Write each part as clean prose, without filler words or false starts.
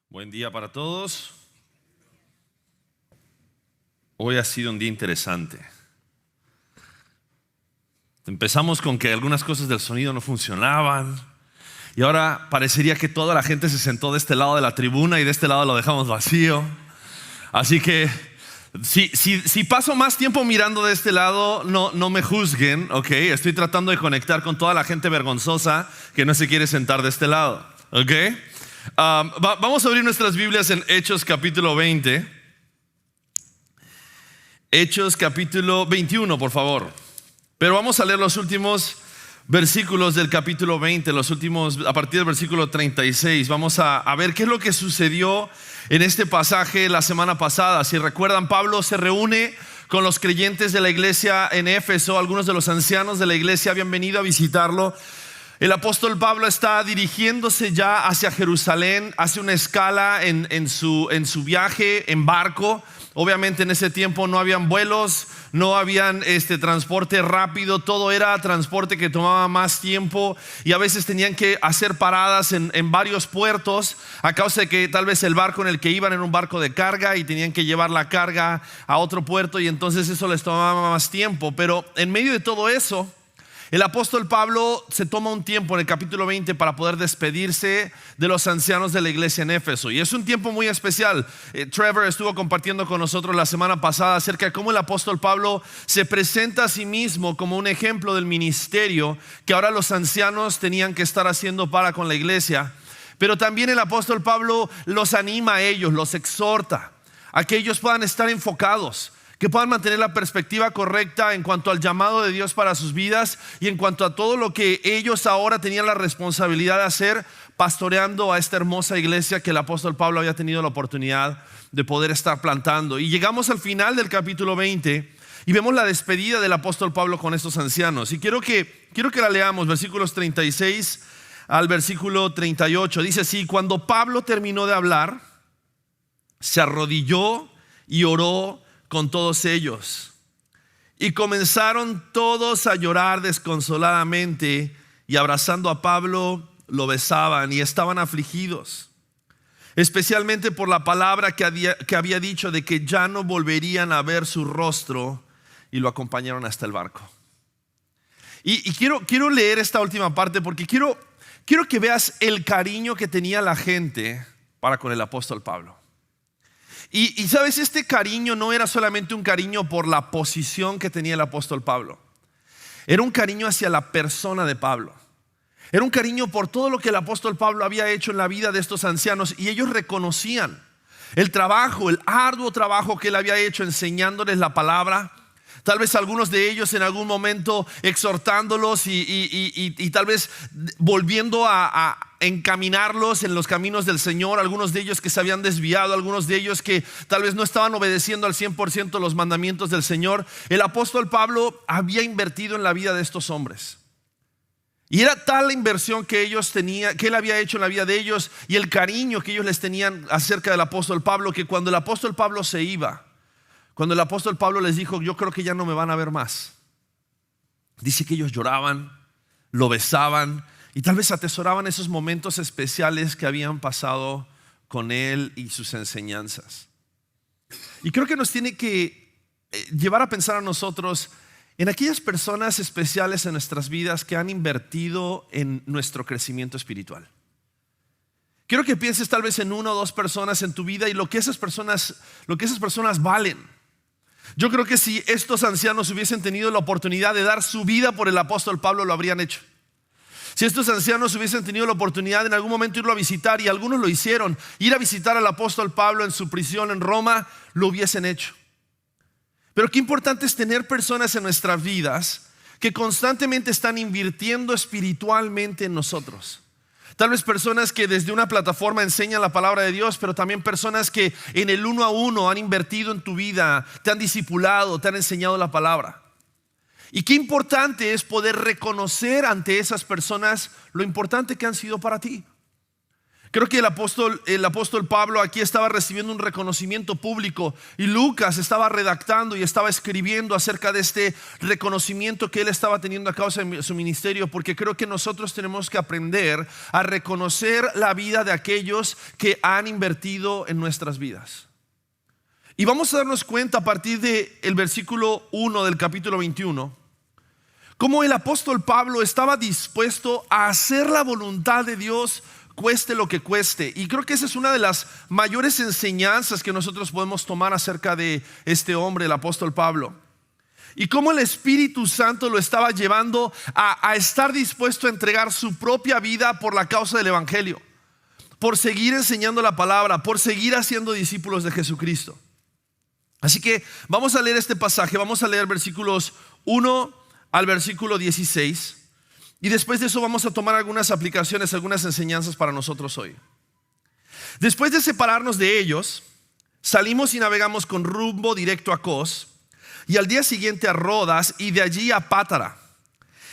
Buen día para todos. Hoy ha sido un día interesante. Empezamos con que algunas cosas del sonido no funcionaban y ahora parecería que toda la gente se sentó de este lado de la tribuna y de este lado lo dejamos vacío. Así que si paso más tiempo mirando de este lado, no me juzguen, ¿ok? Estoy tratando de conectar con toda la gente vergonzosa que no se quiere sentar de este lado, ¿ok? Vamos a abrir nuestras Biblias en Hechos capítulo 20. Hechos capítulo 21, por favor. Pero vamos a leer los últimos versículos del capítulo 20, los últimos, a partir del versículo 36. Vamos a ver qué es lo que sucedió en este pasaje la semana pasada. Si recuerdan, Pablo se reúne con los creyentes de la iglesia en Éfeso. Algunos de los ancianos de la iglesia habían venido a visitarlo. El apóstol Pablo está dirigiéndose ya hacia Jerusalén, hace una escala en su viaje en barco. Obviamente en ese tiempo no habían vuelos, no habían transporte rápido, todo era transporte que tomaba más tiempo y a veces tenían que hacer paradas en varios puertos a causa de que tal vez el barco en el que iban era un barco de carga y tenían que llevar la carga a otro puerto y entonces eso les tomaba más tiempo. Pero en medio de todo eso, el apóstol Pablo se toma un tiempo en el capítulo 20 para poder despedirse de los ancianos de la iglesia en Éfeso. Y es un tiempo muy especial. Trevor estuvo compartiendo con nosotros la semana pasada acerca de cómo el apóstol Pablo se presenta a sí mismo como un ejemplo del ministerio que ahora los ancianos tenían que estar haciendo para con la iglesia. Pero también el apóstol Pablo los anima a ellos, los exhorta a que ellos puedan estar enfocados, que puedan mantener la perspectiva correcta en cuanto al llamado de Dios para sus vidas y en cuanto a todo lo que ellos ahora tenían la responsabilidad de hacer, pastoreando a esta hermosa iglesia que el apóstol Pablo había tenido la oportunidad de poder estar plantando. Y llegamos al final del capítulo 20 y vemos la despedida del apóstol Pablo con estos ancianos. Y quiero que la leamos, versículos 36 al versículo 38. Dice así: cuando Pablo terminó de hablar, se arrodilló y oró con todos ellos, y comenzaron todos a llorar desconsoladamente, y abrazando a Pablo lo besaban y estaban afligidos, especialmente por la palabra que había dicho de que ya no volverían a ver su rostro, y lo acompañaron hasta el barco. Y quiero leer esta última parte porque quiero que veas el cariño que tenía la gente para con el apóstol Pablo. Y sabes, este cariño no era solamente un cariño por la posición que tenía el apóstol Pablo. Era un cariño hacia la persona de Pablo. Era un cariño por todo lo que el apóstol Pablo había hecho en la vida de estos ancianos. Y ellos reconocían el trabajo, el arduo trabajo que él había hecho enseñándoles la palabra. Tal vez algunos de ellos en algún momento exhortándolos y tal vez volviendo a encaminarlos en los caminos del Señor. Algunos de ellos que se habían desviado, algunos de ellos que tal vez no estaban obedeciendo al 100% los mandamientos del Señor. El apóstol Pablo había invertido en la vida de estos hombres. Y era tal la inversión que ellos tenían, que él había hecho en la vida de ellos, y el cariño que ellos les tenían acerca del apóstol Pablo, que cuando el apóstol Pablo se iba, cuando el apóstol Pablo les dijo: yo creo que ya no me van a ver más, dice que ellos lloraban, lo besaban y tal vez atesoraban esos momentos especiales que habían pasado con él y sus enseñanzas. Y creo que nos tiene que llevar a pensar a nosotros en aquellas personas especiales en nuestras vidas que han invertido en nuestro crecimiento espiritual. Quiero que pienses tal vez en una o dos personas en tu vida y lo que esas personas valen. Yo creo que si estos ancianos hubiesen tenido la oportunidad de dar su vida por el apóstol Pablo, lo habrían hecho. Si estos ancianos hubiesen tenido la oportunidad en algún momento irlo a visitar, y algunos lo hicieron, ir a visitar al apóstol Pablo en su prisión en Roma, lo hubiesen hecho. Pero qué importante es tener personas en nuestras vidas que constantemente están invirtiendo espiritualmente en nosotros. Tal vez personas que desde una plataforma enseñan la palabra de Dios, pero también personas que en el uno a uno han invertido en tu vida, te han discipulado, te han enseñado la palabra. Y qué importante es poder reconocer ante esas personas lo importante que han sido para ti. Creo que el apóstol Pablo aquí estaba recibiendo un reconocimiento público y Lucas estaba redactando y estaba escribiendo acerca de este reconocimiento que él estaba teniendo a causa de su ministerio, porque creo que nosotros tenemos que aprender a reconocer la vida de aquellos que han invertido en nuestras vidas. Y vamos a darnos cuenta a partir del versículo 1 del capítulo 21, cómo el apóstol Pablo estaba dispuesto a hacer la voluntad de Dios cueste lo que cueste. Y creo que esa es una de las mayores enseñanzas que nosotros podemos tomar acerca de este hombre, el apóstol Pablo. Y cómo el Espíritu Santo lo estaba llevando a estar dispuesto a entregar su propia vida por la causa del Evangelio, por seguir enseñando la palabra, por seguir haciendo discípulos de Jesucristo. Así que vamos a leer este pasaje, vamos a leer versículos 1 al versículo 16. Y después de eso vamos a tomar algunas aplicaciones, algunas enseñanzas para nosotros hoy. Después de separarnos de ellos, salimos y navegamos con rumbo directo a Cos, y al día siguiente a Rodas, y de allí a Pátara.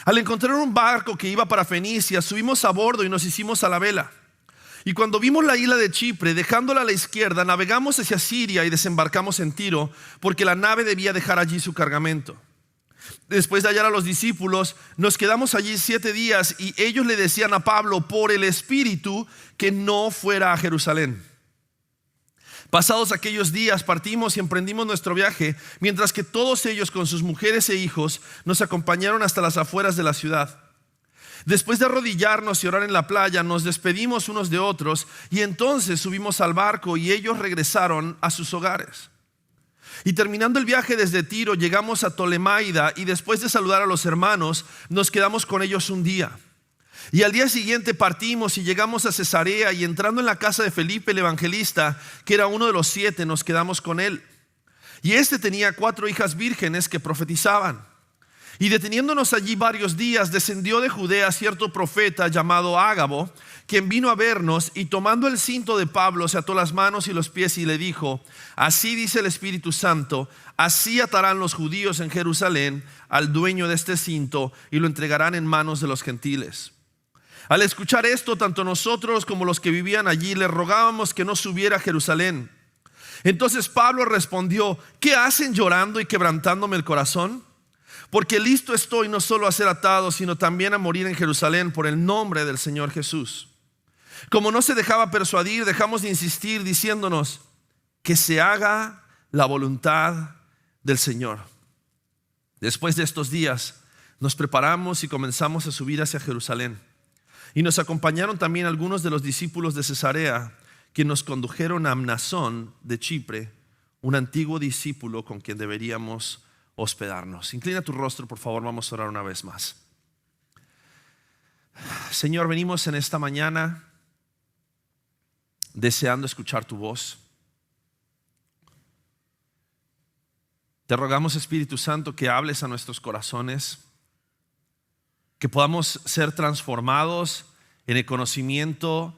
Al encontrar un barco que iba para Fenicia, subimos a bordo y nos hicimos a la vela. Y cuando vimos la isla de Chipre, dejándola a la izquierda, navegamos hacia Siria y desembarcamos en Tiro, porque la nave debía dejar allí su cargamento. Después de hallar a los discípulos, nos quedamos allí 7 días y ellos le decían a Pablo por el Espíritu que no fuera a Jerusalén. Pasados aquellos días partimos y emprendimos nuestro viaje, mientras que todos ellos con sus mujeres e hijos nos acompañaron hasta las afueras de la ciudad. Después de arrodillarnos y orar en la playa, nos despedimos unos de otros y entonces subimos al barco y ellos regresaron a sus hogares. Y terminando el viaje desde Tiro, llegamos a Tolemaida y después de saludar a los hermanos, nos quedamos con ellos un día. Y al día siguiente partimos y llegamos a Cesarea y entrando en la casa de Felipe el evangelista, que era uno de los 7, nos quedamos con él. Y este tenía 4 hijas vírgenes que profetizaban. Y deteniéndonos allí varios días, descendió de Judea cierto profeta llamado Ágabo, quien vino a vernos y tomando el cinto de Pablo se ató las manos y los pies y le dijo: así dice el Espíritu Santo, así atarán los judíos en Jerusalén al dueño de este cinto y lo entregarán en manos de los gentiles. Al escuchar esto, tanto nosotros como los que vivían allí le rogábamos que no subiera a Jerusalén. Entonces Pablo respondió: ¿qué hacen llorando y quebrantándome el corazón? Porque listo estoy no solo a ser atado, sino también a morir en Jerusalén por el nombre del Señor Jesús. Como no se dejaba persuadir, dejamos de insistir diciéndonos: que se haga la voluntad del Señor. Después de estos días nos preparamos y comenzamos a subir hacia Jerusalén. Y nos acompañaron también algunos de los discípulos de Cesarea, que nos condujeron a Mnasón de Chipre, un antiguo discípulo con quien deberíamos hospedarnos. Inclina tu rostro, por favor, vamos a orar una vez más. Señor, venimos en esta mañana deseando escuchar tu voz. Te rogamos, Espíritu Santo, que hables a nuestros corazones, que podamos ser transformados en el conocimiento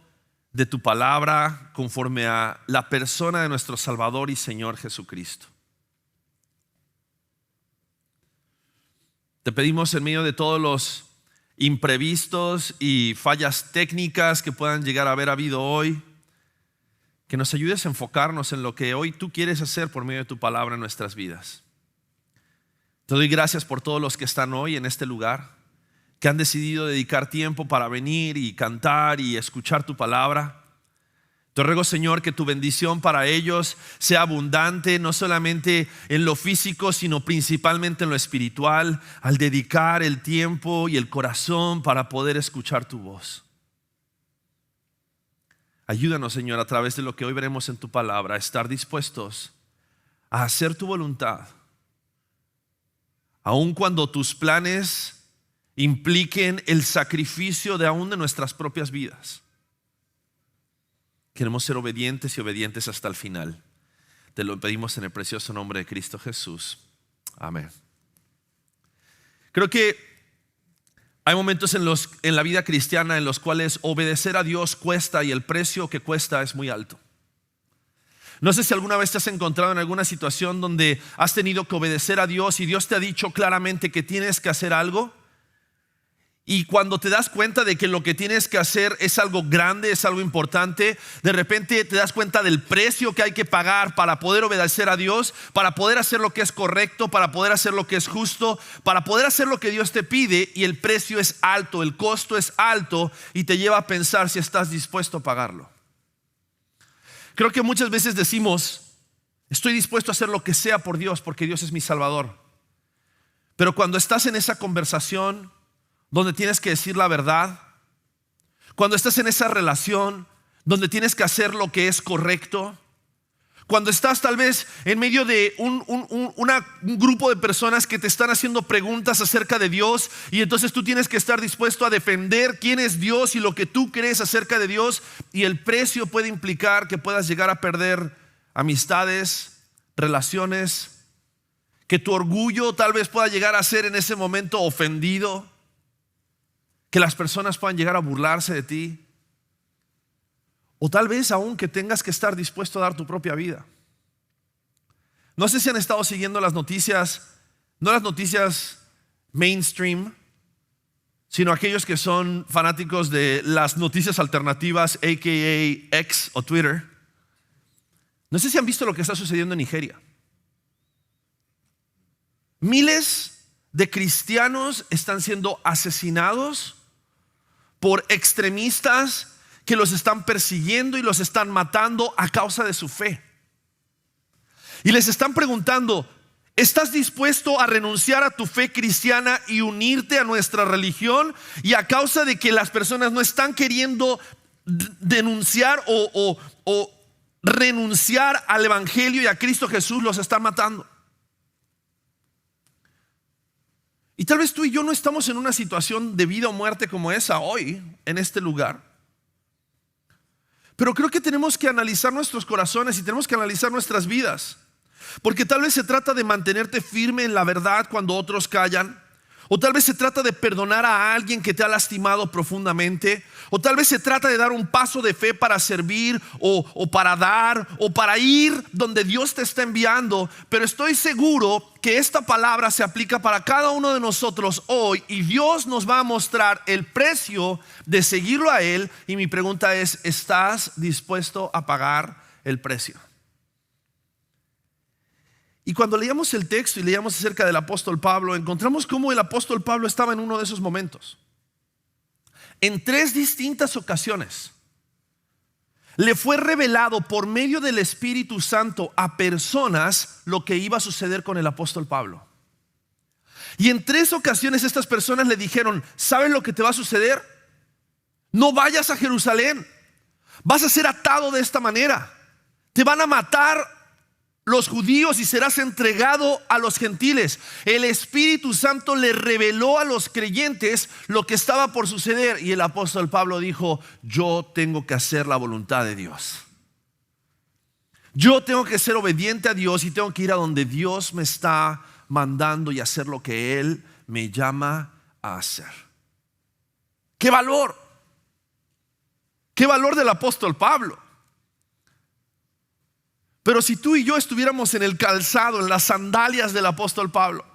de tu palabra conforme a la persona de nuestro Salvador y Señor Jesucristo. Te pedimos en medio de todos los imprevistos y fallas técnicas que puedan llegar a haber habido hoy, que nos ayudes a enfocarnos en lo que hoy tú quieres hacer por medio de tu palabra en nuestras vidas. Te doy gracias por todos los que están hoy en este lugar, que han decidido dedicar tiempo para venir y cantar y escuchar tu palabra. Te ruego, Señor, que tu bendición para ellos sea abundante, no solamente en lo físico, sino principalmente en lo espiritual, al dedicar el tiempo y el corazón para poder escuchar tu voz. Ayúdanos, Señor, a través de lo que hoy veremos en tu palabra, a estar dispuestos a hacer tu voluntad, aun cuando tus planes impliquen el sacrificio de aún de nuestras propias vidas. Queremos ser obedientes y obedientes hasta el final. Te lo pedimos en el precioso nombre de Cristo Jesús. Amén. Creo que hay momentos en la vida cristiana en los cuales obedecer a Dios cuesta y el precio que cuesta es muy alto. No sé si alguna vez te has encontrado en alguna situación donde has tenido que obedecer a Dios y Dios te ha dicho claramente que tienes que hacer algo Y cuando te das cuenta de que lo que tienes que hacer es algo grande, es algo importante, de repente te das cuenta del precio que hay que pagar para poder obedecer a Dios, para poder hacer lo que es correcto, para poder hacer lo que es justo, para poder hacer lo que Dios te pide, y el precio es alto, el costo es alto, y te lleva a pensar si estás dispuesto a pagarlo. Creo que muchas veces decimos: estoy dispuesto a hacer lo que sea por Dios porque Dios es mi Salvador. Pero cuando estás en esa conversación donde tienes que decir la verdad, cuando estás en esa relación donde tienes que hacer lo que es correcto, cuando estás tal vez en medio de un grupo de personas que te están haciendo preguntas acerca de Dios, y entonces tú tienes que estar dispuesto a defender quién es Dios y lo que tú crees acerca de Dios, y el precio puede implicar que puedas llegar a perder amistades, relaciones, que tu orgullo tal vez pueda llegar a ser en ese momento ofendido, que las personas puedan llegar a burlarse de ti, o tal vez aún que tengas que estar dispuesto a dar tu propia vida. No sé si han estado siguiendo las noticias, no las noticias mainstream, sino aquellos que son fanáticos de las noticias alternativas, a.k.a. X o Twitter. No sé si han visto lo que está sucediendo en Nigeria. Miles de cristianos están siendo asesinados por extremistas que los están persiguiendo y los están matando a causa de su fe. Y les están preguntando: ¿estás dispuesto a renunciar a tu fe cristiana y unirte a nuestra religión? Y a causa de que las personas no están queriendo denunciar o renunciar al Evangelio y a Cristo Jesús, los están matando. Y tal vez tú y yo no estamos en una situación de vida o muerte como esa hoy, en este lugar. Pero creo que tenemos que analizar nuestros corazones y tenemos que analizar nuestras vidas. Porque tal vez se trata de mantenerte firme en la verdad cuando otros callan. O tal vez se trata de perdonar a alguien que te ha lastimado profundamente. O tal vez se trata de dar un paso de fe para servir o para dar o para ir donde Dios te está enviando. Pero estoy seguro que esta palabra se aplica para cada uno de nosotros hoy, y Dios nos va a mostrar el precio de seguirlo a Él. Y mi pregunta es: ¿estás dispuesto a pagar el precio? Y cuando leíamos el texto y leíamos acerca del apóstol Pablo, encontramos cómo el apóstol Pablo estaba en uno de esos momentos. En 3 distintas ocasiones le fue revelado por medio del Espíritu Santo a personas lo que iba a suceder con el apóstol Pablo. Y en 3 ocasiones estas personas le dijeron: ¿sabes lo que te va a suceder? No vayas a Jerusalén, vas a ser atado de esta manera, te van a matar los judíos y serás entregado a los gentiles. El Espíritu Santo le reveló a los creyentes lo que estaba por suceder, y el apóstol Pablo dijo: yo tengo que hacer la voluntad de Dios. Yo tengo que ser obediente a Dios y tengo que ir a donde Dios me está mandando y hacer lo que Él me llama a hacer. ¡Qué valor! ¡Qué valor del apóstol Pablo! Pero si tú y yo estuviéramos en el calzado, en las sandalias del apóstol Pablo,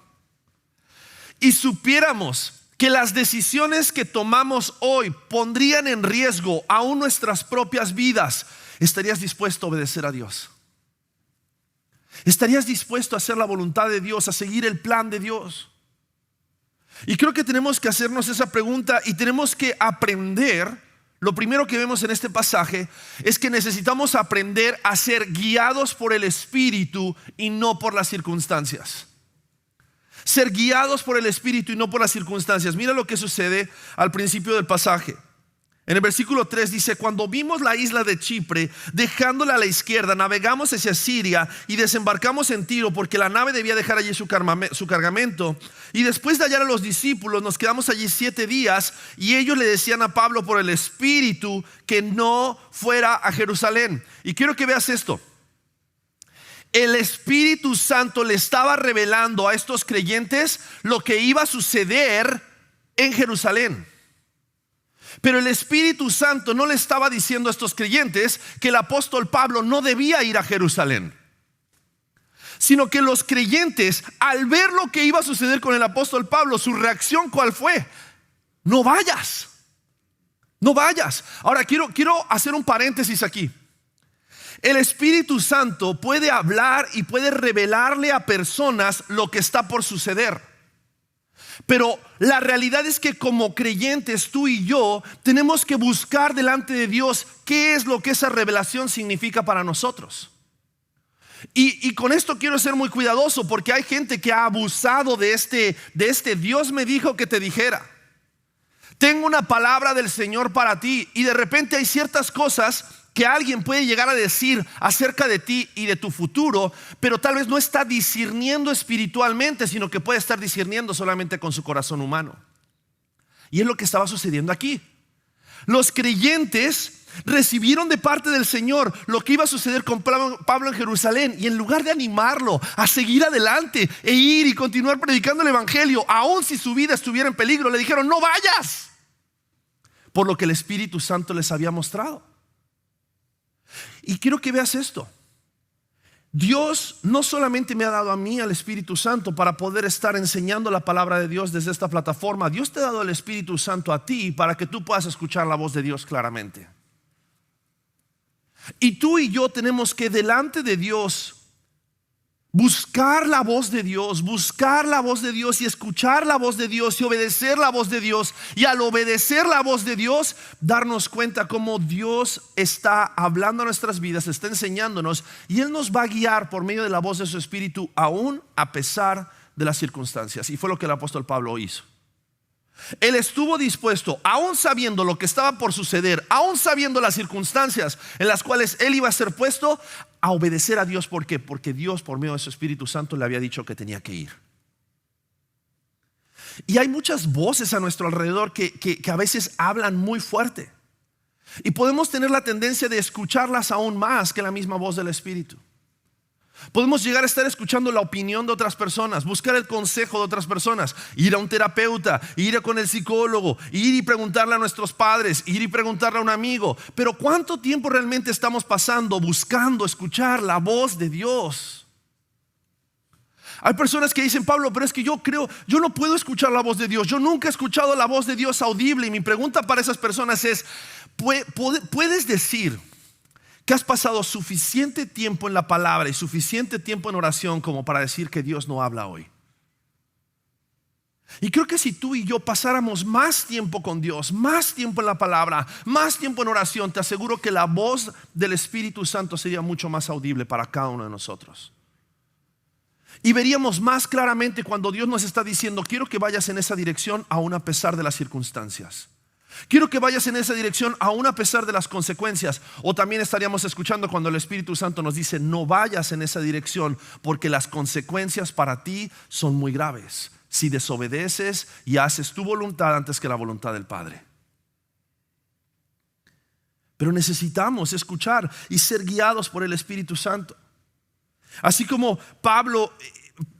y supiéramos que las decisiones que tomamos hoy pondrían en riesgo aún nuestras propias vidas, ¿estarías dispuesto a obedecer a Dios? ¿Estarías dispuesto a hacer la voluntad de Dios, a seguir el plan de Dios? Y creo que tenemos que hacernos esa pregunta y tenemos que aprender. Lo primero que vemos en este pasaje es que necesitamos aprender a ser guiados por el Espíritu y no por las circunstancias. Ser guiados por el Espíritu y no por las circunstancias. Mira lo que sucede al principio del pasaje. En el versículo 3 dice: cuando vimos la isla de Chipre, dejándola a la izquierda, navegamos hacia Siria y desembarcamos en Tiro, porque la nave debía dejar allí su cargamento. Y después de hallar a los discípulos, nos quedamos allí 7 días, y ellos le decían a Pablo por el Espíritu que no fuera a Jerusalén. Y quiero que veas esto. El Espíritu Santo le estaba revelando a estos creyentes lo que iba a suceder en Jerusalén. Pero el Espíritu Santo no le estaba diciendo a estos creyentes que el apóstol Pablo no debía ir a Jerusalén, sino que los creyentes, al ver lo que iba a suceder con el apóstol Pablo, su reacción, ¿cuál fue? no vayas. No vayas. Ahora quiero hacer un paréntesis aquí. El Espíritu Santo puede hablar y puede revelarle a personas lo que está por suceder. Pero la realidad es que como creyentes, tú y yo tenemos que buscar delante de Dios qué es lo que esa revelación significa para nosotros. Y con esto quiero ser muy cuidadoso, porque hay gente que ha abusado de este Dios me dijo que te dijera. Tengo una palabra del Señor para ti, y de repente hay ciertas cosas que alguien puede llegar a decir acerca de ti y de tu futuro, pero tal vez no está discerniendo espiritualmente, sino que puede estar discerniendo solamente con su corazón humano. Y es lo que estaba sucediendo aquí. Los creyentes recibieron de parte del Señor lo que iba a suceder con Pablo en Jerusalén, y en lugar de animarlo a seguir adelante e ir y continuar predicando el evangelio, aun si su vida estuviera en peligro, le dijeron: no vayas, por lo que el Espíritu Santo les había mostrado. Y quiero que veas esto. Dios no solamente me ha dado a mí al Espíritu Santo para poder estar enseñando la palabra de Dios desde esta plataforma. Dios te ha dado el Espíritu Santo a ti para que tú puedas escuchar la voz de Dios claramente. Y tú y yo tenemos que delante de Dios buscar la voz de Dios, buscar la voz de Dios y escuchar la voz de Dios y obedecer la voz de Dios. Y al obedecer la voz de Dios, darnos cuenta cómo Dios está hablando a nuestras vidas, está enseñándonos, y Él nos va a guiar por medio de la voz de su Espíritu, aún a pesar de las circunstancias. Y fue lo que el apóstol Pablo hizo. Él estuvo dispuesto, aún sabiendo lo que estaba por suceder, aún sabiendo las circunstancias en las cuales él iba a ser puesto, a obedecer a Dios. ¿Por qué? Porque Dios, por medio de su Espíritu Santo, le había dicho que tenía que ir. Y hay muchas voces a nuestro alrededor que a veces hablan muy fuerte, y podemos tener la tendencia de escucharlas aún más que la misma voz del Espíritu. Podemos llegar a estar escuchando la opinión de otras personas, buscar el consejo de otras personas, ir a un terapeuta, ir con el psicólogo, ir y preguntarle a nuestros padres, ir y preguntarle a un amigo. Pero ¿cuánto tiempo realmente estamos pasando buscando escuchar la voz de Dios? Hay personas que dicen: Pablo, pero es que yo no puedo escuchar la voz de Dios. Yo nunca he escuchado la voz de Dios audible. Y mi pregunta para esas personas es: ¿puedes decir que has pasado suficiente tiempo en la palabra y suficiente tiempo en oración como para decir que Dios no habla hoy? Y creo que si tú y yo pasáramos más tiempo con Dios, más tiempo en la palabra, más tiempo en oración, te aseguro que la voz del Espíritu Santo sería mucho más audible para cada uno de nosotros. Y veríamos más claramente cuando Dios nos está diciendo: quiero que vayas en esa dirección aún a pesar de las circunstancias. Quiero que vayas en esa dirección aún a pesar de las consecuencias. O también estaríamos escuchando cuando el Espíritu Santo nos dice: no vayas en esa dirección, porque las consecuencias para ti son muy graves si desobedeces y haces tu voluntad antes que la voluntad del Padre. Pero necesitamos escuchar y ser guiados por el Espíritu Santo. Así como Pablo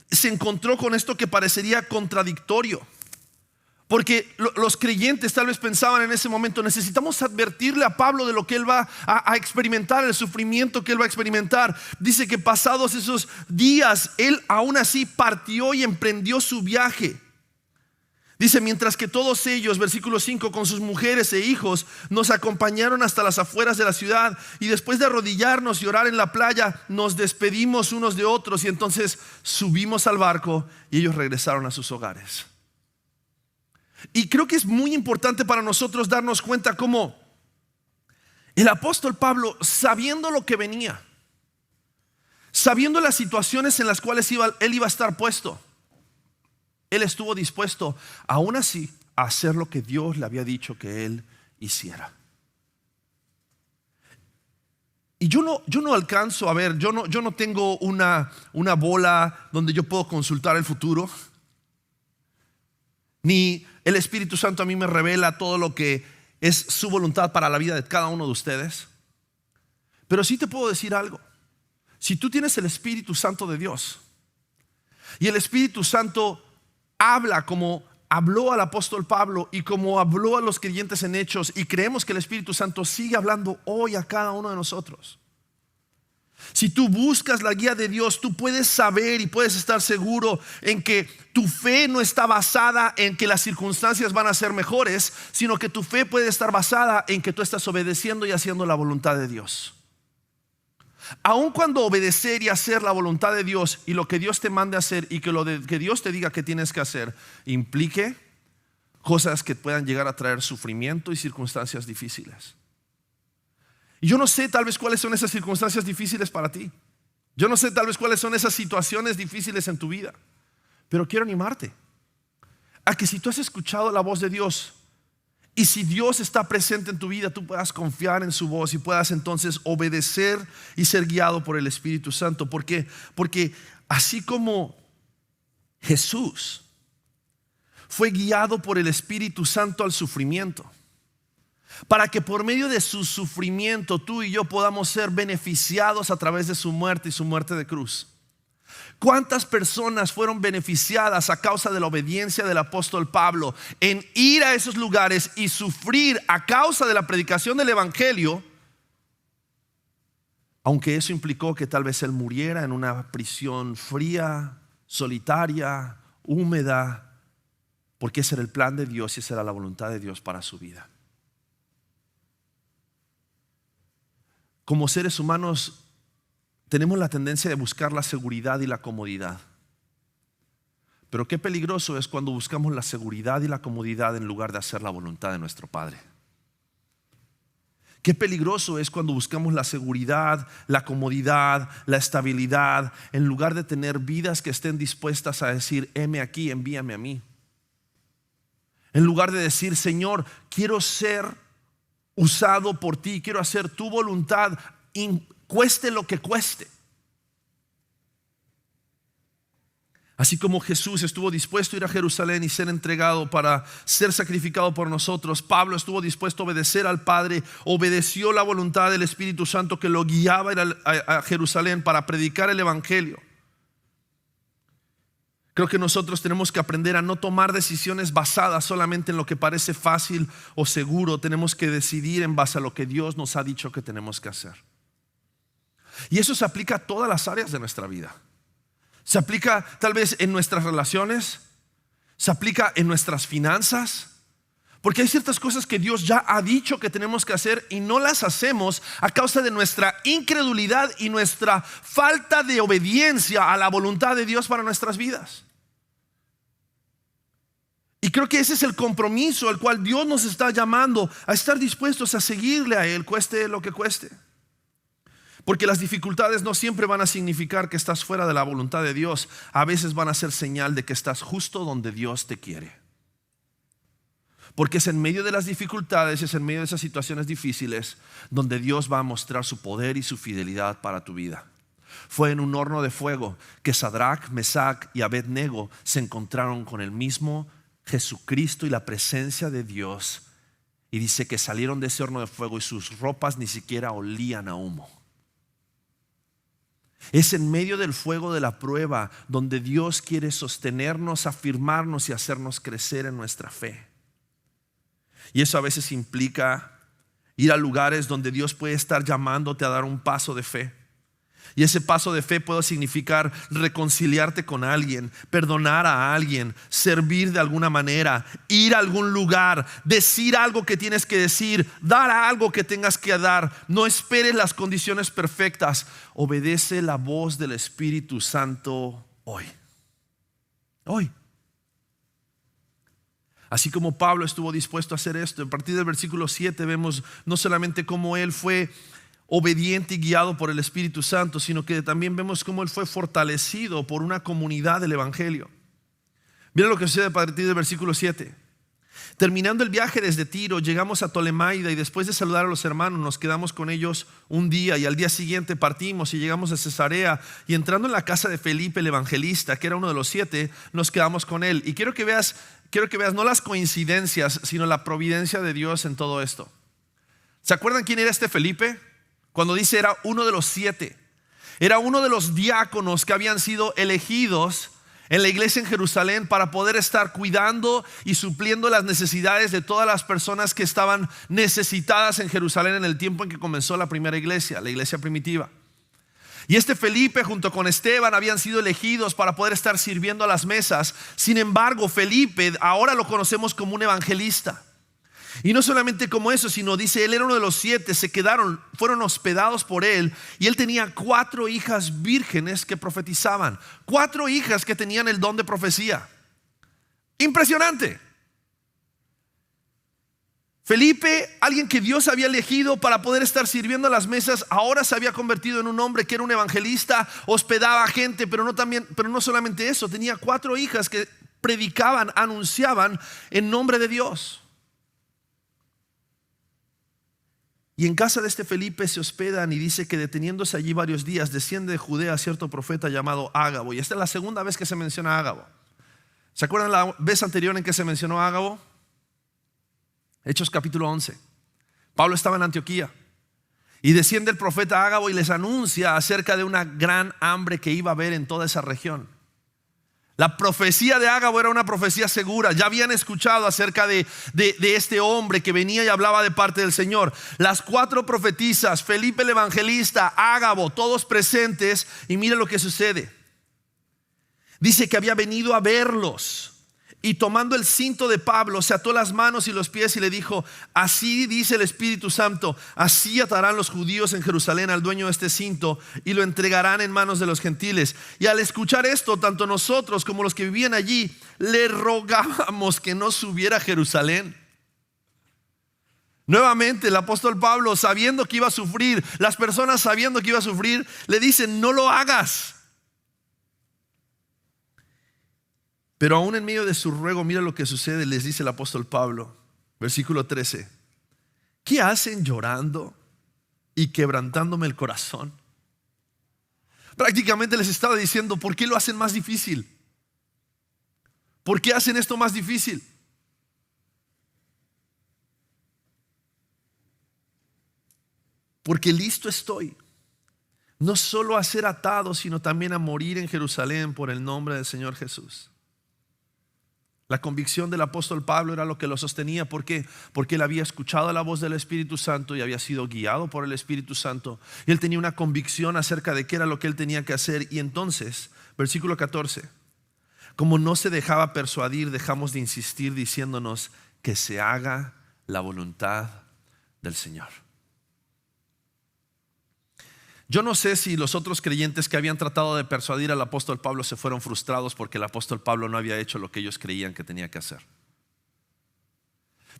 se encontró con esto que parecería contradictorio, porque los creyentes tal vez pensaban en ese momento: necesitamos advertirle a Pablo de lo que él va a experimentar, el sufrimiento que él va a experimentar. Dice que pasados esos días, él aún así partió y emprendió su viaje. Dice: mientras que todos ellos, versículo 5, con sus mujeres e hijos, nos acompañaron hasta las afueras de la ciudad, y después de arrodillarnos y orar en la playa, nos despedimos unos de otros, y entonces subimos al barco y ellos regresaron a sus hogares. Y creo que es muy importante para nosotros darnos cuenta cómo el apóstol Pablo, sabiendo lo que venía, sabiendo las situaciones en las cuales él iba a estar puesto, él estuvo dispuesto aún así a hacer lo que Dios le había dicho que él hiciera. Y yo no alcanzo a ver, yo no tengo una bola donde yo puedo consultar el futuro, ni el Espíritu Santo a mí me revela todo lo que es su voluntad para la vida de cada uno de ustedes. Pero sí te puedo decir algo: si tú tienes el Espíritu Santo de Dios, y el Espíritu Santo habla como habló al apóstol Pablo y como habló a los creyentes en Hechos, y creemos que el Espíritu Santo sigue hablando hoy a cada uno de nosotros, Si tú buscas la guía de Dios, tú puedes saber y puedes estar seguro en que tu fe no está basada en que las circunstancias van a ser mejores, sino que tu fe puede estar basada en que tú estás obedeciendo y haciendo la voluntad de Dios. Aun cuando obedecer y hacer la voluntad de Dios y lo que Dios te mande hacer y que Dios te diga que tienes que hacer implique cosas que puedan llegar a traer sufrimiento y circunstancias difíciles. Y yo no sé tal vez cuáles son esas circunstancias difíciles para ti. Yo no sé tal vez cuáles son esas situaciones difíciles en tu vida. Pero quiero animarte a que si tú has escuchado la voz de Dios y si Dios está presente en tu vida, tú puedas confiar en su voz y puedas entonces obedecer y ser guiado por el Espíritu Santo. ¿Por qué? Porque así como Jesús fue guiado por el Espíritu Santo al sufrimiento, para que por medio de su sufrimiento tú y yo podamos ser beneficiados a través de su muerte y su muerte de cruz. ¿Cuántas personas fueron beneficiadas a causa de la obediencia del apóstol Pablo en ir a esos lugares y sufrir a causa de la predicación del evangelio? Aunque eso implicó que tal vez él muriera en una prisión fría, solitaria, húmeda, porque ese era el plan de Dios y esa era la voluntad de Dios para su vida. Como seres humanos tenemos la tendencia de buscar la seguridad y la comodidad. Pero qué peligroso es cuando buscamos la seguridad y la comodidad en lugar de hacer la voluntad de nuestro Padre. Qué peligroso es cuando buscamos la seguridad, la comodidad, la estabilidad, en lugar de tener vidas que estén dispuestas a decir: heme aquí, envíame a mí. En lugar de decir: Señor, quiero ser usado por ti, quiero hacer tu voluntad, cueste lo que cueste. Así como Jesús estuvo dispuesto a ir a Jerusalén y ser entregado para ser sacrificado por nosotros, Pablo estuvo dispuesto a obedecer al Padre, obedeció la voluntad del Espíritu Santo que lo guiaba a ir a Jerusalén para predicar el evangelio. Creo que nosotros tenemos que aprender a no tomar decisiones basadas solamente en lo que parece fácil o seguro. Tenemos que decidir en base a lo que Dios nos ha dicho que tenemos que hacer. Y eso se aplica a todas las áreas de nuestra vida. Se aplica tal vez en nuestras relaciones, se aplica en nuestras finanzas, porque hay ciertas cosas que Dios ya ha dicho que tenemos que hacer y no las hacemos a causa de nuestra incredulidad y nuestra falta de obediencia a la voluntad de Dios para nuestras vidas. Y creo que ese es el compromiso al cual Dios nos está llamando, a estar dispuestos a seguirle a Él, cueste lo que cueste. Porque las dificultades no siempre van a significar que estás fuera de la voluntad de Dios. A veces van a ser señal de que estás justo donde Dios te quiere. Porque es en medio de las dificultades, es en medio de esas situaciones difíciles donde Dios va a mostrar su poder y su fidelidad para tu vida. Fue en un horno de fuego que Sadrach, Mesach y Abednego se encontraron con el mismo Jesucristo y la presencia de Dios. Y dice que salieron de ese horno de fuego y sus ropas ni siquiera olían a humo. Es en medio del fuego de la prueba donde Dios quiere sostenernos, afirmarnos y hacernos crecer en nuestra fe. Y eso a veces implica ir a lugares donde Dios puede estar llamándote a dar un paso de fe. Y ese paso de fe puede significar reconciliarte con alguien, perdonar a alguien, servir de alguna manera, ir a algún lugar, decir algo que tienes que decir, dar algo que tengas que dar. No esperes las condiciones perfectas. Obedece la voz del Espíritu Santo hoy. Hoy. Así como Pablo estuvo dispuesto a hacer esto, a partir del versículo 7 vemos no solamente cómo él fue obediente y guiado por el Espíritu Santo, sino que también vemos cómo él fue fortalecido por una comunidad del evangelio. Mira lo que sucede a partir del versículo 7. Terminando el viaje desde Tiro, llegamos a Tolemaida y después de saludar a los hermanos nos quedamos con ellos un día y al día siguiente partimos y llegamos a Cesarea, y entrando en la casa de Felipe el evangelista, que era uno de los 7, nos quedamos con él. Y quiero que veas no las coincidencias, sino la providencia de Dios en todo esto. ¿Se acuerdan quién era este Felipe? Cuando dice era uno de los 7, era uno de los diáconos que habían sido elegidos en la iglesia en Jerusalén para poder estar cuidando y supliendo las necesidades de todas las personas que estaban necesitadas en Jerusalén en el tiempo en que comenzó la primera iglesia, la iglesia primitiva. Y este Felipe junto con Esteban habían sido elegidos para poder estar sirviendo a las mesas. Sin embargo, Felipe ahora lo conocemos como un evangelista. Y no solamente como eso, sino dice, él era uno de los 7, fueron hospedados por él. Y él tenía 4 hijas vírgenes que profetizaban. 4 hijas que tenían el don de profecía. Impresionante. Felipe, alguien que Dios había elegido para poder estar sirviendo a las mesas, ahora se había convertido en un hombre que era un evangelista, hospedaba gente, pero no solamente eso, tenía 4 hijas que predicaban, anunciaban en nombre de Dios. Y en casa de este Felipe se hospedan, y dice que deteniéndose allí varios días, desciende de Judea cierto profeta llamado Ágabo. Y esta es la segunda vez que se menciona a Ágabo. ¿Se acuerdan la vez anterior en que se mencionó a Ágabo? Hechos capítulo 11. Pablo estaba en Antioquía y desciende el profeta Ágabo y les anuncia acerca de una gran hambre que iba a haber en toda esa región. La profecía de Ágabo era una profecía segura. Ya habían escuchado acerca de este hombre que venía y hablaba de parte del Señor. Las 4 profetisas, Felipe el evangelista, Ágabo, todos presentes. Y mira lo que sucede. Dice que había venido a verlos, y tomando el cinto de Pablo, se ató las manos y los pies y le dijo: así dice el Espíritu Santo, así atarán los judíos en Jerusalén al dueño de este cinto y lo entregarán en manos de los gentiles. Y al escuchar esto, tanto nosotros como los que vivían allí le rogábamos que no subiera a Jerusalén. Nuevamente el apóstol Pablo, sabiendo que iba a sufrir, las personas sabiendo que iba a sufrir, le dicen: no lo hagas. Pero aún en medio de su ruego, mira lo que sucede. Les dice el apóstol Pablo, versículo 13: ¿qué hacen llorando y quebrantándome el corazón? Prácticamente les estaba diciendo: ¿por qué lo hacen más difícil? ¿Por qué hacen esto más difícil? Porque listo estoy, no solo a ser atado, sino también a morir en Jerusalén por el nombre del Señor Jesús. La convicción del apóstol Pablo era lo que lo sostenía. ¿Por qué? Porque él había escuchado la voz del Espíritu Santo y había sido guiado por el Espíritu Santo. Y él tenía una convicción acerca de qué era lo que él tenía que hacer. Y entonces, versículo 14: como no se dejaba persuadir, dejamos de insistir, diciéndonos que se haga la voluntad del Señor. Yo no sé si los otros creyentes que habían tratado de persuadir al apóstol Pablo se fueron frustrados porque el apóstol Pablo no había hecho lo que ellos creían que tenía que hacer.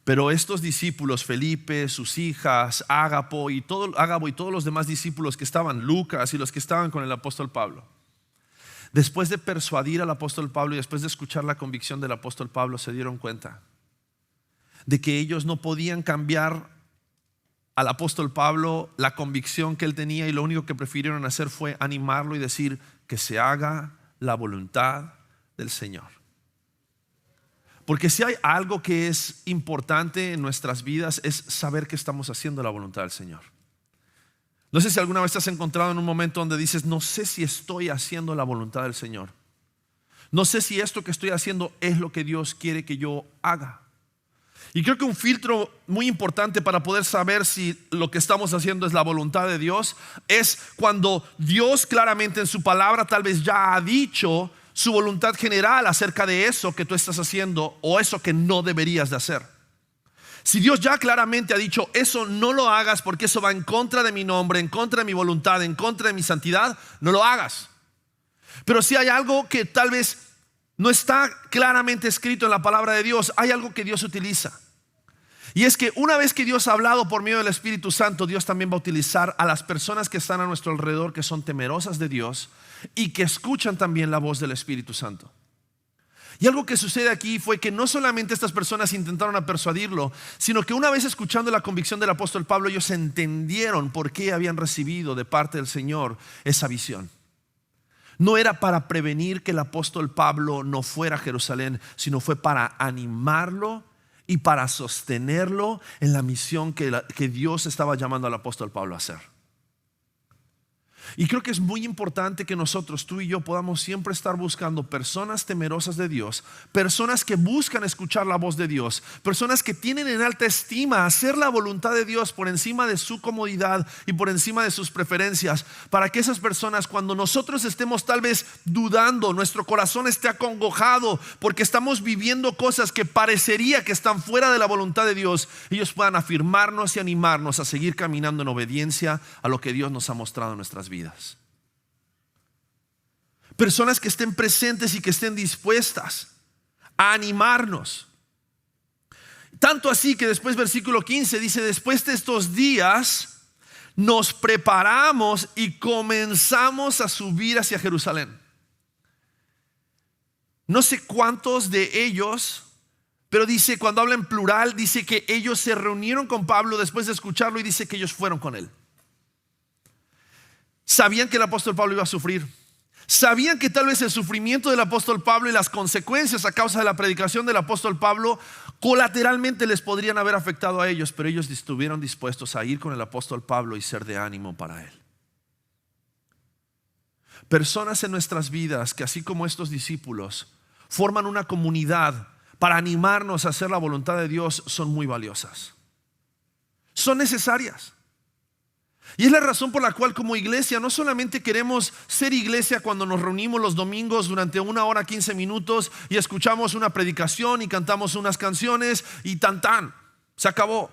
Pero estos discípulos, Felipe, sus hijas, Ágabo y todos los demás discípulos que estaban, Lucas y los que estaban con el apóstol Pablo, después de persuadir al apóstol Pablo y después de escuchar la convicción del apóstol Pablo, se dieron cuenta de que ellos no podían cambiar al apóstol Pablo la convicción que él tenía, y lo único que prefirieron hacer fue animarlo y decir: que se haga la voluntad del Señor. Porque si hay algo que es importante en nuestras vidas, es saber que estamos haciendo la voluntad del Señor. No sé si alguna vez te has encontrado en un momento donde dices: no sé si estoy haciendo la voluntad del Señor, no sé si esto que estoy haciendo es lo que Dios quiere que yo haga. Y creo que un filtro muy importante para poder saber si lo que estamos haciendo es la voluntad de Dios es cuando Dios claramente en su palabra tal vez ya ha dicho su voluntad general acerca de eso que tú estás haciendo o eso que no deberías de hacer. Si Dios ya claramente ha dicho: eso no lo hagas porque eso va en contra de mi nombre, en contra de mi voluntad, en contra de mi santidad, no lo hagas. Pero si hay algo que tal vez no está claramente escrito en la palabra de Dios, hay algo que Dios utiliza. Y es que una vez que Dios ha hablado por medio del Espíritu Santo, Dios también va a utilizar a las personas que están a nuestro alrededor, que son temerosas de Dios y que escuchan también la voz del Espíritu Santo. Y algo que sucede aquí fue que no solamente estas personas intentaron persuadirlo, sino que una vez escuchando la convicción del apóstol Pablo, ellos entendieron por qué habían recibido de parte del Señor esa visión. No era para prevenir que el apóstol Pablo no fuera a Jerusalén, sino fue para animarlo y para sostenerlo en la misión que Dios estaba llamando al apóstol Pablo a hacer. Y creo que es muy importante que nosotros, tú y yo, podamos siempre estar buscando personas temerosas de Dios, personas que buscan escuchar la voz de Dios, personas que tienen en alta estima hacer la voluntad de Dios por encima de su comodidad y por encima de sus preferencias, para que esas personas, cuando nosotros estemos tal vez dudando, nuestro corazón esté acongojado porque estamos viviendo cosas que parecería que están fuera de la voluntad de Dios, ellos puedan afirmarnos y animarnos a seguir caminando en obediencia a lo que Dios nos ha mostrado en nuestras vidas. Personas que estén presentes y que estén dispuestas a animarnos. Tanto así que después versículo 15 dice: después de estos días nos preparamos y comenzamos a subir hacia Jerusalén. No sé cuántos de ellos, pero dice, cuando habla en plural, dice que ellos se reunieron con Pablo después de escucharlo y dice que ellos fueron con él. Sabían que el apóstol Pablo iba a sufrir. Sabían que tal vez el sufrimiento del apóstol Pablo y las consecuencias a causa de la predicación del apóstol Pablo colateralmente les podrían haber afectado a ellos, pero ellos estuvieron dispuestos a ir con el apóstol Pablo y ser de ánimo para él. Personas en nuestras vidas que, así como estos discípulos, forman una comunidad para animarnos a hacer la voluntad de Dios, son muy valiosas, son necesarias. Y es la razón por la cual, como iglesia, no solamente queremos ser iglesia cuando nos reunimos los domingos durante 1 hora 15 minutos y escuchamos una predicación y cantamos unas canciones y se acabó.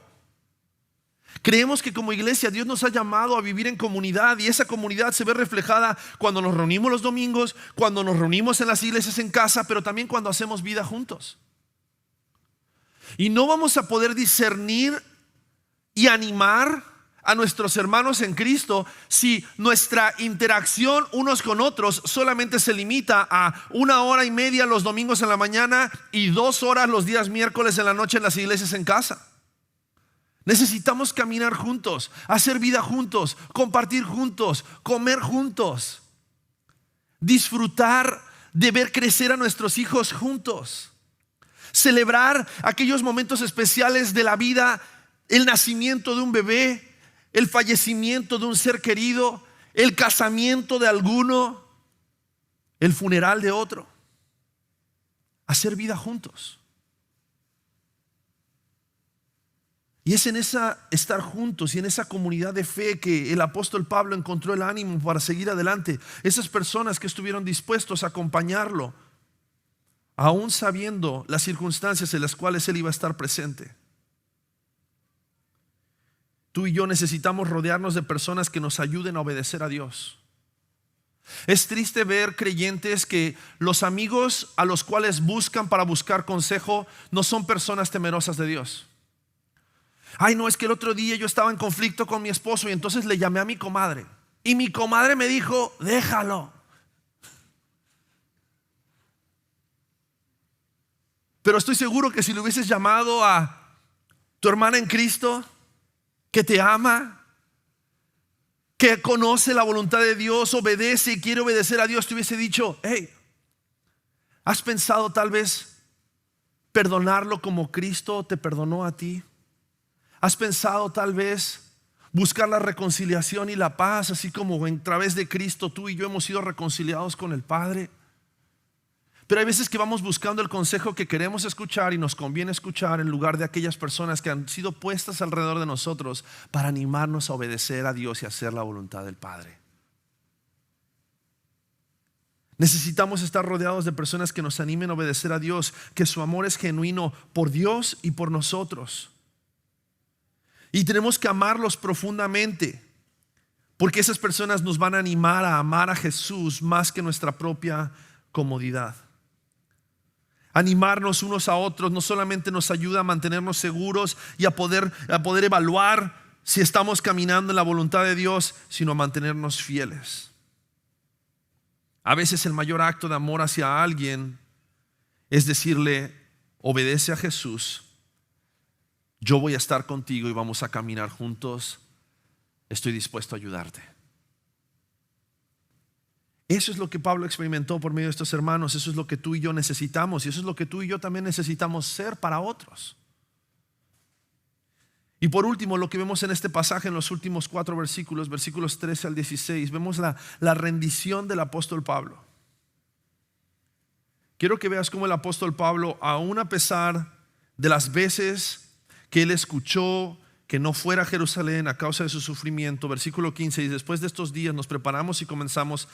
Creemos que como iglesia Dios nos ha llamado a vivir en comunidad, y esa comunidad se ve reflejada cuando nos reunimos los domingos, cuando nos reunimos en las iglesias en casa, pero también cuando hacemos vida juntos. Y no vamos a poder discernir y animar a nuestros hermanos en Cristo si nuestra interacción unos con otros solamente se limita a 1 hora y media los domingos en la mañana y 2 horas los días miércoles en la noche en las iglesias en casa. Necesitamos caminar juntos, hacer vida juntos, compartir juntos, comer juntos, disfrutar de ver crecer a nuestros hijos juntos, celebrar aquellos momentos especiales de la vida, el nacimiento de un bebé, el fallecimiento de un ser querido, el casamiento de alguno, el funeral de otro. Hacer vida juntos. Y es en esa estar juntos y en esa comunidad de fe que el apóstol Pablo encontró el ánimo para seguir adelante. Esas personas que estuvieron dispuestos a acompañarlo, aún sabiendo las circunstancias en las cuales él iba a estar presente. Tú y yo necesitamos rodearnos de personas que nos ayuden a obedecer a Dios. Es triste ver creyentes que los amigos a los cuales buscan para buscar consejo no son personas temerosas de Dios. Ay, no, es que el otro día yo estaba en conflicto con mi esposo y entonces le llamé a mi comadre. Y mi comadre me dijo, déjalo. Pero estoy seguro que si le hubieses llamado a tu hermana en Cristo, que te ama, que conoce la voluntad de Dios, obedece y quiere obedecer a Dios, te hubiese dicho, hey, ¿has pensado tal vez perdonarlo como Cristo te perdonó a ti? ¿Has pensado tal vez buscar la reconciliación y la paz, así como a través de Cristo tú y yo hemos sido reconciliados con el Padre? Pero hay veces que vamos buscando el consejo que queremos escuchar y nos conviene escuchar en lugar de aquellas personas que han sido puestas alrededor de nosotros para animarnos a obedecer a Dios y hacer la voluntad del Padre. Necesitamos estar rodeados de personas que nos animen a obedecer a Dios, que su amor es genuino por Dios y por nosotros. Y tenemos que amarlos profundamente, porque esas personas nos van a animar a amar a Jesús más que nuestra propia comodidad. Animarnos unos a otros no solamente nos ayuda a mantenernos seguros y a poder evaluar si estamos caminando en la voluntad de Dios, sino a mantenernos fieles. A veces el mayor acto de amor hacia alguien es decirle, obedece a Jesús, yo voy a estar contigo y vamos a caminar juntos, estoy dispuesto a ayudarte. Eso es lo que Pablo experimentó por medio de estos hermanos. Eso es lo que tú y yo necesitamos, y eso es lo que tú y yo también necesitamos ser para otros. Y por último, lo que vemos en este pasaje, en los últimos 4 versículos, versículos 13 al 16, vemos la rendición del apóstol Pablo. Quiero que veas cómo el apóstol Pablo, aún a pesar de las veces que él escuchó que no fuera a Jerusalén a causa de su sufrimiento, versículo 15, y después de estos días nos preparamos y comenzamos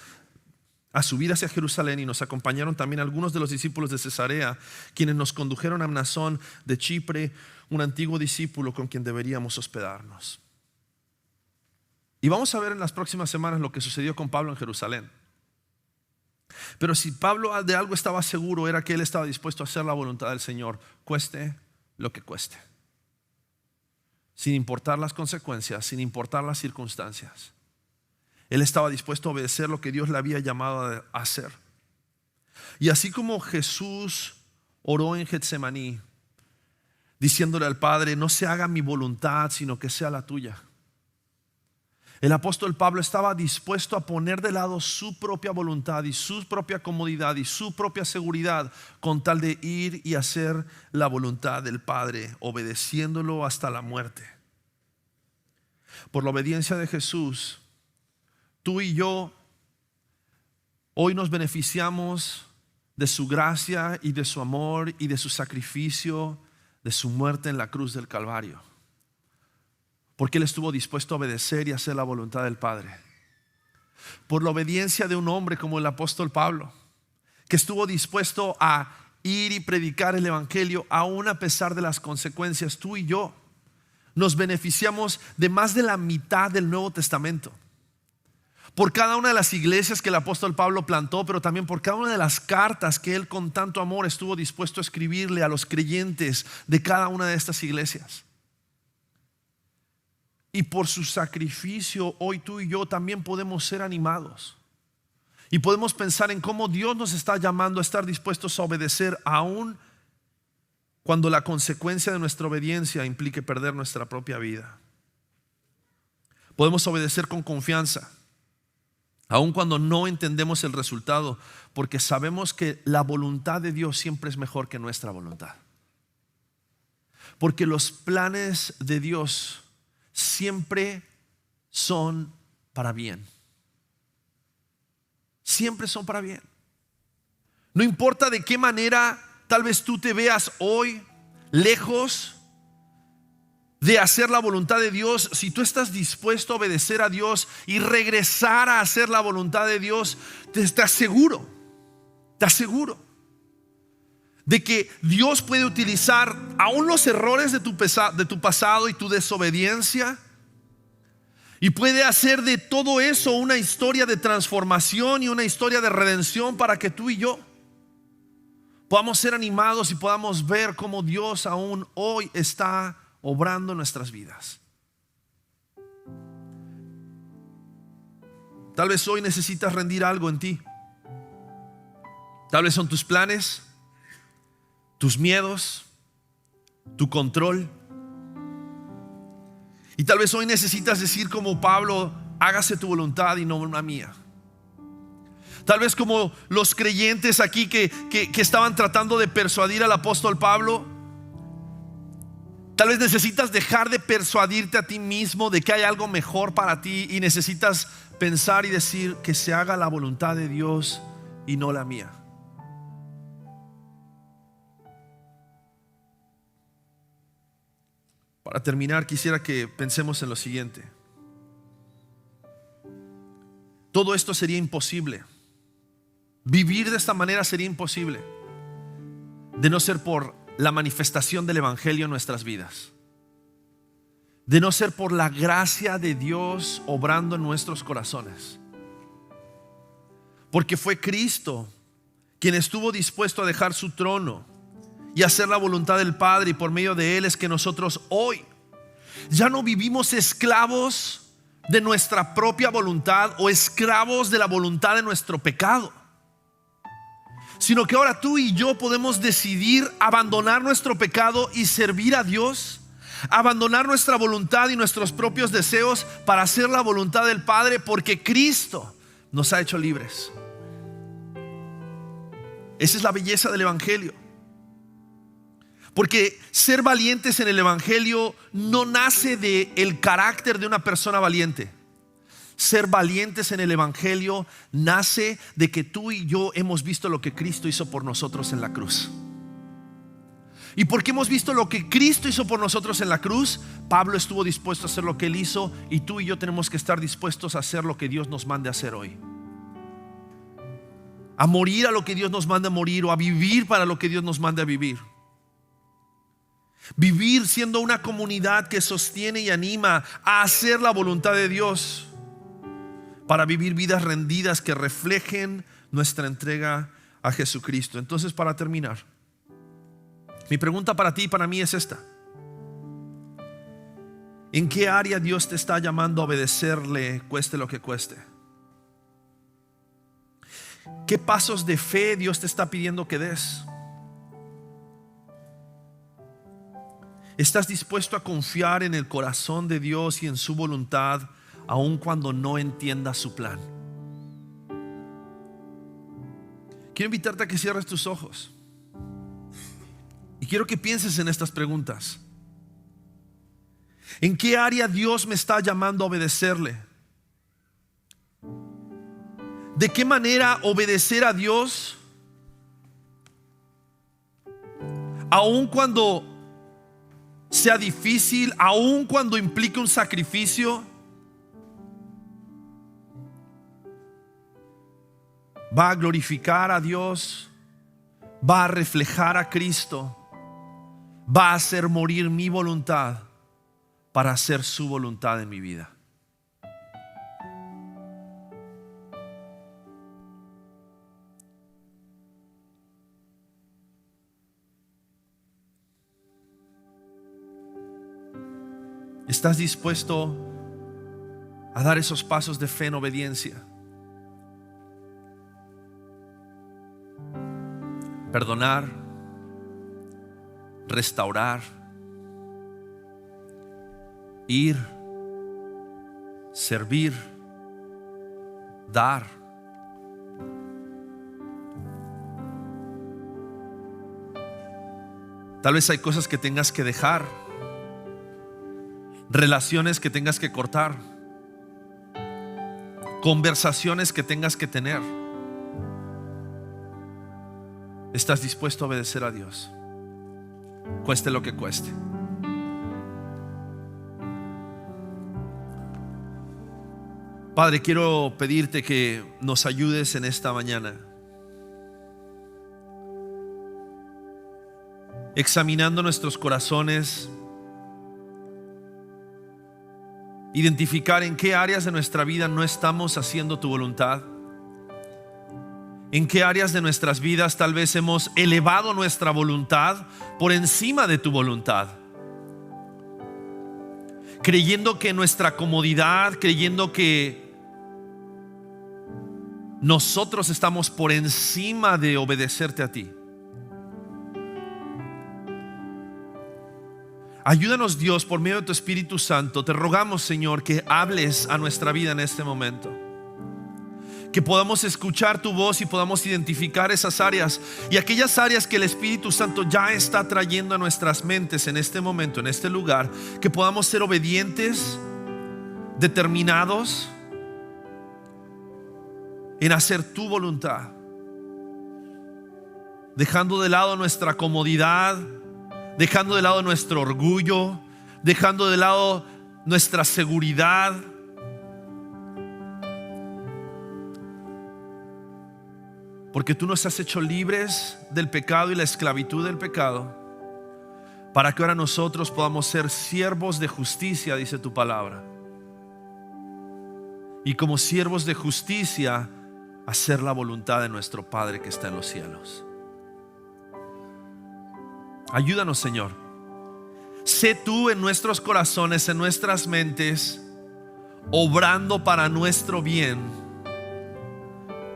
a subir hacia Jerusalén, y nos acompañaron también algunos de los discípulos de Cesarea, quienes nos condujeron a Mnasón de Chipre, un antiguo discípulo con quien deberíamos hospedarnos. Y vamos a ver en las próximas semanas lo que sucedió con Pablo en Jerusalén. Pero si Pablo de algo estaba seguro, era que él estaba dispuesto a hacer la voluntad del Señor, cueste lo que cueste, sin importar las consecuencias, sin importar las circunstancias. Él estaba dispuesto a obedecer lo que Dios le había llamado a hacer. Y así como Jesús oró en Getsemaní, diciéndole al Padre: no se haga mi voluntad, sino que sea la tuya, el apóstol Pablo estaba dispuesto a poner de lado su propia voluntad y su propia comodidad y su propia seguridad, con tal de ir y hacer la voluntad del Padre, obedeciéndolo hasta la muerte. Por la obediencia de Jesús, tú y yo hoy nos beneficiamos de su gracia y de su amor y de su sacrificio, de su muerte en la cruz del Calvario, porque él estuvo dispuesto a obedecer y hacer la voluntad del Padre. Por la obediencia de un hombre como el apóstol Pablo, que estuvo dispuesto a ir y predicar el evangelio aún a pesar de las consecuencias, tú y yo nos beneficiamos de más de la mitad del Nuevo Testamento. Por cada una de las iglesias que el apóstol Pablo plantó, pero también por cada una de las cartas que él con tanto amor estuvo dispuesto a escribirle a los creyentes de cada una de estas iglesias. Y por su sacrificio, hoy tú y yo también podemos ser animados. Y podemos pensar en cómo Dios nos está llamando a estar dispuestos a obedecer, aún cuando la consecuencia de nuestra obediencia implique perder nuestra propia vida. Podemos obedecer con confianza, aun cuando no entendemos el resultado, porque sabemos que la voluntad de Dios siempre es mejor que nuestra voluntad. Porque los planes de Dios siempre son para bien. Siempre son para bien. No importa de qué manera tal vez tú te veas hoy lejos de hacer la voluntad de Dios, si tú estás dispuesto a obedecer a Dios y regresar a hacer la voluntad de Dios, te aseguro de que Dios puede utilizar aún los errores de tu pasado y tu desobediencia, y puede hacer de todo eso una historia de transformación y una historia de redención, para que tú y yo podamos ser animados y podamos ver cómo Dios aún hoy está obrando en nuestras vidas. Tal vez hoy necesitas rendir algo en ti. Tal vez son tus planes, tus miedos, tu control. Y tal vez hoy necesitas decir como Pablo: hágase tu voluntad y no la mía. Tal vez como los creyentes aquí que estaban tratando de persuadir al apóstol Pablo, tal vez necesitas dejar de persuadirte a ti mismo de que hay algo mejor para ti, y necesitas pensar y decir: que se haga la voluntad de Dios y no la mía. Para terminar, quisiera que pensemos en lo siguiente. Todo esto sería imposible. Vivir de esta manera sería imposible, de no ser por la manifestación del evangelio en nuestras vidas, de no ser por la gracia de Dios obrando en nuestros corazones. Porque fue Cristo quien estuvo dispuesto a dejar su trono y hacer la voluntad del Padre, y por medio de Él es que nosotros hoy ya no vivimos esclavos de nuestra propia voluntad o esclavos de la voluntad de nuestro pecado, sino que ahora tú y yo podemos decidir abandonar nuestro pecado y servir a Dios, abandonar nuestra voluntad y nuestros propios deseos para hacer la voluntad del Padre, porque Cristo nos ha hecho libres. Esa es la belleza del evangelio. Porque ser valientes en el evangelio no nace del carácter de una persona valiente. Ser valientes en el evangelio nace de que tú y yo hemos visto lo que Cristo hizo por nosotros en la cruz. Y porque hemos visto lo que Cristo hizo por nosotros en la cruz, Pablo estuvo dispuesto a hacer lo que él hizo, y tú y yo tenemos que estar dispuestos a hacer lo que Dios nos mande a hacer hoy. A morir a lo que Dios nos manda a morir, o a vivir para lo que Dios nos manda a vivir. Vivir siendo una comunidad que sostiene y anima a hacer la voluntad de Dios, para vivir vidas rendidas que reflejen nuestra entrega a Jesucristo. Entonces, para terminar, mi pregunta para ti y para mí es esta: ¿en qué área Dios te está llamando a obedecerle, cueste lo que cueste? ¿Qué pasos de fe Dios te está pidiendo que des? ¿Estás dispuesto a confiar en el corazón de Dios y en su voluntad, aun cuando no entiendas su plan? Quiero invitarte a que cierres tus ojos y quiero que pienses en estas preguntas. ¿En qué área Dios me está llamando a obedecerle? ¿De qué manera obedecer a Dios, aun cuando sea difícil, aun cuando implique un sacrificio, va a glorificar a Dios, va a reflejar a Cristo, va a hacer morir mi voluntad para hacer su voluntad en mi vida? ¿Estás dispuesto a dar esos pasos de fe en obediencia? Perdonar, restaurar, ir, servir, dar. Tal vez hay cosas que tengas que dejar, relaciones que tengas que cortar, conversaciones que tengas que tener. ¿Estás dispuesto a obedecer a Dios, cueste lo que cueste? Padre, quiero pedirte que nos ayudes en esta mañana, examinando nuestros corazones, identificar en qué áreas de nuestra vida no estamos haciendo tu voluntad, en qué áreas de nuestras vidas tal vez hemos elevado nuestra voluntad por encima de tu voluntad, creyendo que nuestra comodidad, creyendo que nosotros estamos por encima de obedecerte a ti. Ayúdanos, Dios, por medio de tu Espíritu Santo. Te rogamos, Señor, que hables a nuestra vida en este momento, que podamos escuchar tu voz y podamos identificar esas áreas y aquellas áreas que el Espíritu Santo ya está trayendo a nuestras mentes en este momento, en este lugar, que podamos ser obedientes, determinados en hacer tu voluntad, dejando de lado nuestra comodidad, dejando de lado nuestro orgullo, dejando de lado nuestra seguridad, porque tú nos has hecho libres del pecado y la esclavitud del pecado, para que ahora nosotros podamos ser siervos de justicia, dice tu palabra, y como siervos de justicia hacer la voluntad de nuestro Padre que está en los cielos. Ayúdanos, Señor. Sé tú en nuestros corazones, en nuestras mentes, obrando para nuestro bien,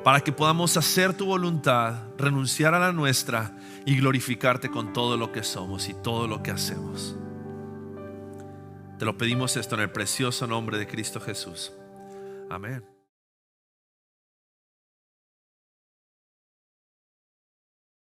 para que podamos hacer tu voluntad, renunciar a la nuestra y glorificarte con todo lo que somos y todo lo que hacemos. Te lo pedimos esto en el precioso nombre de Cristo Jesús. Amén.